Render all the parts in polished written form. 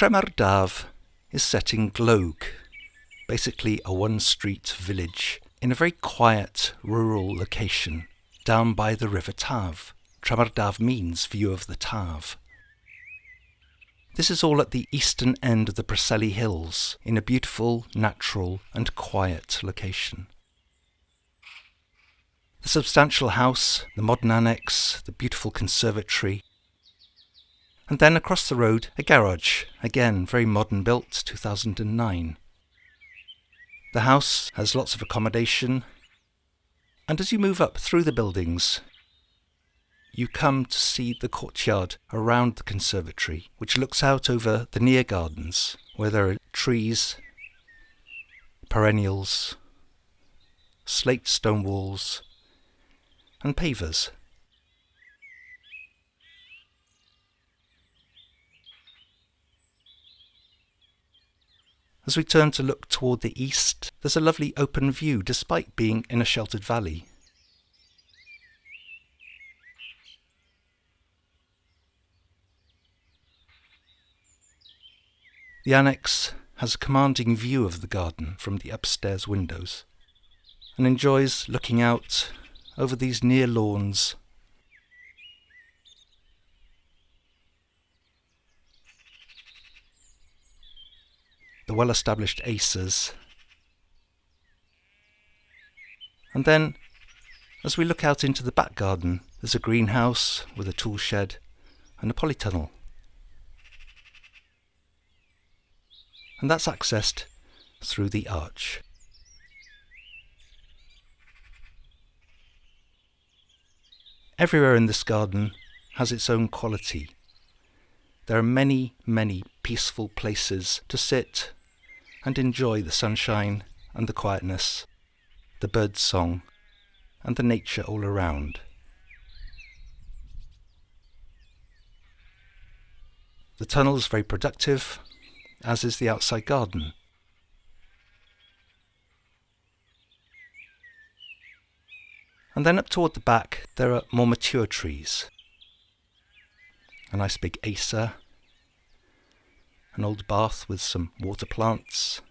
Tremardaf is set in Glog, basically a one-street village, in a very quiet rural location down by the River Tav. Tremardaf means view of the Tav. This is all at the eastern end of the Preseli Hills, in a beautiful, natural and quiet location. The substantial house, the modern annex, the beautiful conservatory, and then across the road a garage, again very modern built, 2009. The house has lots of accommodation, and as you move up through the buildings, you come to see the courtyard around the conservatory, which looks out over the near gardens, where there are trees, perennials, slate stone walls, and pavers. As we turn to look toward the east, there's a lovely open view despite being in a sheltered valley. The annex has a commanding view of the garden from the upstairs windows and enjoys looking out over these near lawns, the well-established acres, and then as we look out into the back garden, there's a greenhouse with a tool shed and a polytunnel. And that's accessed through the arch. Everywhere in this garden has its own quality. There are many, many peaceful places to sit and enjoy the sunshine and the quietness, the bird song and the nature all around. The tunnel is very productive, as is the outside garden. And then up toward the back there are more mature trees. A nice big acer, an old bath with some water plants,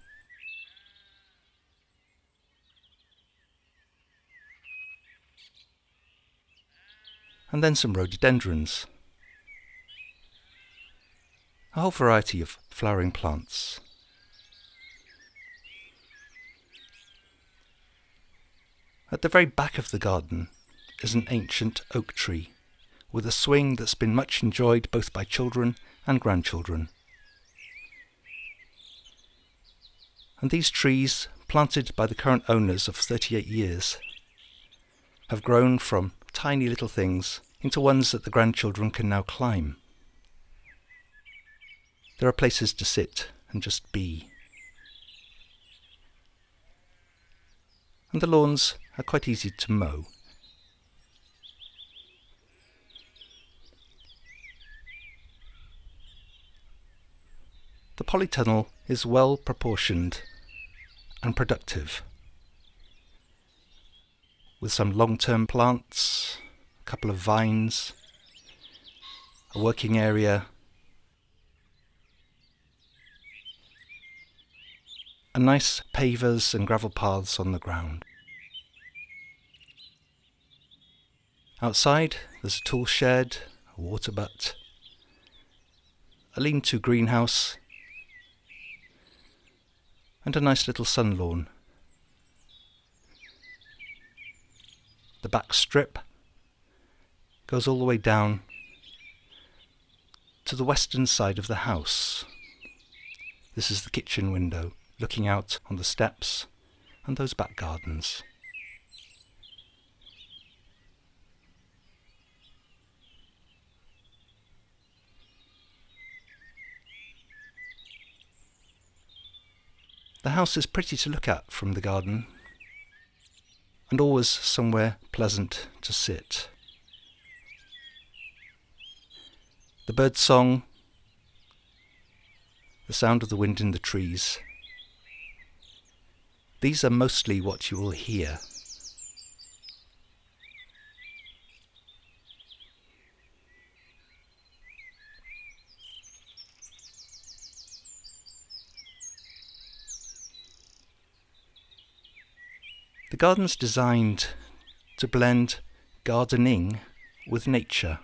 and then some rhododendrons. A whole variety of flowering plants. At the very back of the garden is an ancient oak tree with a swing that's been much enjoyed both by children and grandchildren. And these trees, planted by the current owners of 38 years, have grown from tiny little things into ones that the grandchildren can now climb. There are places to sit and just be. And the lawns are quite easy to mow. The polytunnel is well proportioned and productive, with some long-term plants, a couple of vines, a working area, and nice pavers and gravel paths on the ground. Outside there's a tool shed, a water butt, a lean-to greenhouse, and a nice little sun lawn. The back strip goes all the way down to the western side of the house. This is the kitchen window, looking out on the steps and those back gardens. The house is pretty to look at from the garden, and always somewhere pleasant to sit. The bird song, the sound of the wind in the trees, these are mostly what you will hear. garden's designed to blend gardening with nature.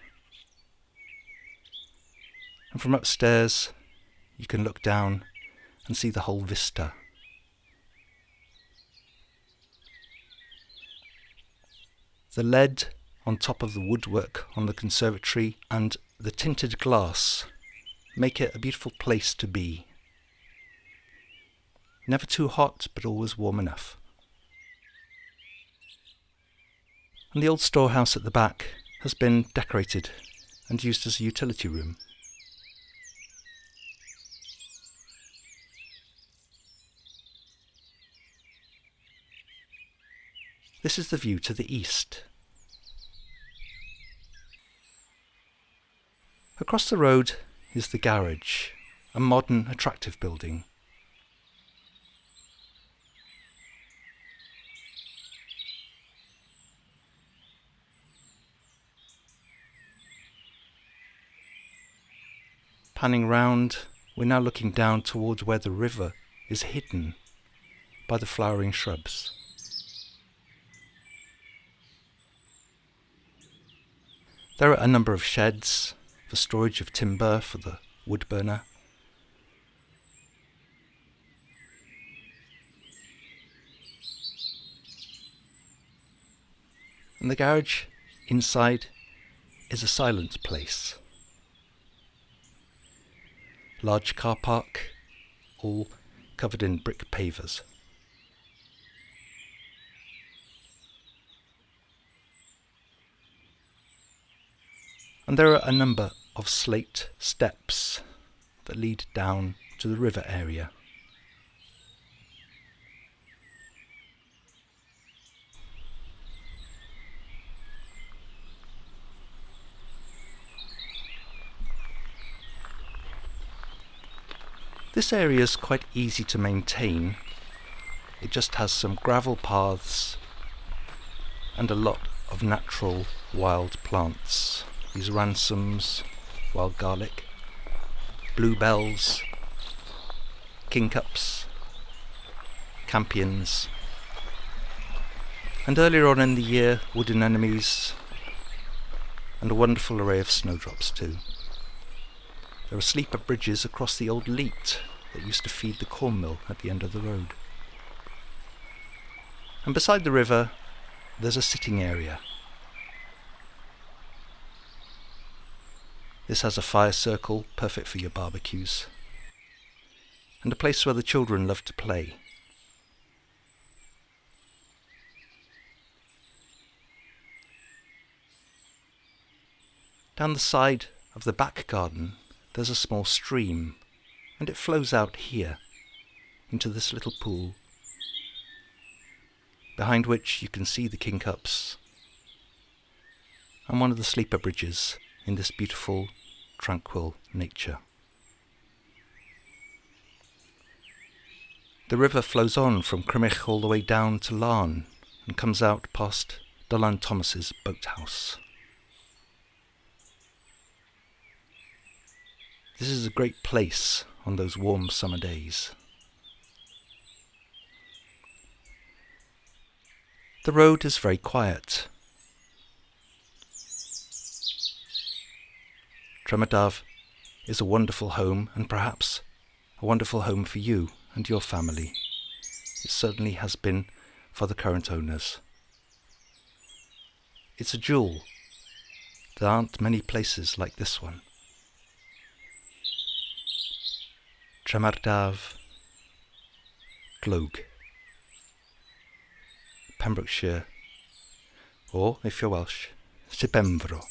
And from upstairs you can look down and see the whole vista. The lead on top of the woodwork on the conservatory and the tinted glass make it a beautiful place to be. Never too hot, but always warm enough. And the old storehouse at the back has been decorated and used as a utility room. This is the view to the east. Across the road is the garage, a modern, attractive building. Panning round, we're now looking down towards where the river is hidden by the flowering shrubs. There are a number of sheds for storage of timber for the wood burner. And the garage inside is a silent place. Large car park, all covered in brick pavers. And there are a number of slate steps that lead down to the river area. This area is quite easy to maintain. It just has some gravel paths and a lot of natural wild plants. These ransoms, wild garlic, bluebells, kingcups, campions, and earlier on in the year wood anemones, and a wonderful array of snowdrops too. There are sleeper bridges across the old leat that used to feed the corn mill at the end of the road. And beside the river there's a sitting area. This has a fire circle, perfect for your barbecues, and a place where the children love to play. Down the side of the back garden there's a small stream, and it flows out here into this little pool, behind which you can see the kingcups and one of the sleeper bridges in this beautiful, tranquil nature. The river flows on from Crymych all the way down to Larne and comes out past Dylan Thomas's boathouse. This is a great place on those warm summer days. The road is very quiet. Tremardaf is a wonderful home, and perhaps a wonderful home for you and your family. It certainly has been for the current owners. It's a jewel. There aren't many places like this one. Tremardaf, Glog, Pembrokeshire, or, if you're Welsh, Sibemfro.